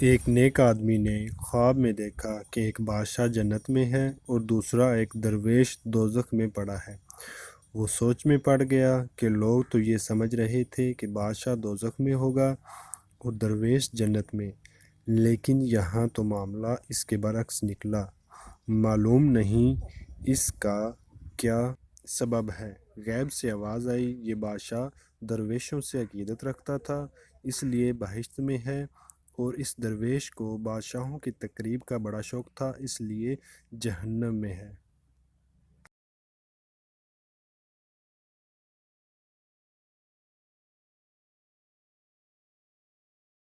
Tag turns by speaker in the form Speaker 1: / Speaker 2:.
Speaker 1: ایک نیک آدمی نے خواب میں دیکھا کہ ایک بادشاہ جنت میں ہے اور دوسرا ایک درویش دوزخ میں پڑا ہے۔ وہ سوچ میں پڑ گیا کہ لوگ تو یہ سمجھ رہے تھے کہ بادشاہ دوزخ میں ہوگا اور درویش جنت میں، لیکن یہاں تو معاملہ اس کے برعکس نکلا۔ معلوم نہیں اس کا کیا سبب ہے۔ غیب سے آواز آئی، یہ بادشاہ درویشوں سے عقیدت رکھتا تھا، اس لیے بہشت میں ہے، اور اس درویش کو بادشاہوں کی تقریب کا بڑا شوق تھا، اس لیے جہنم میں ہے۔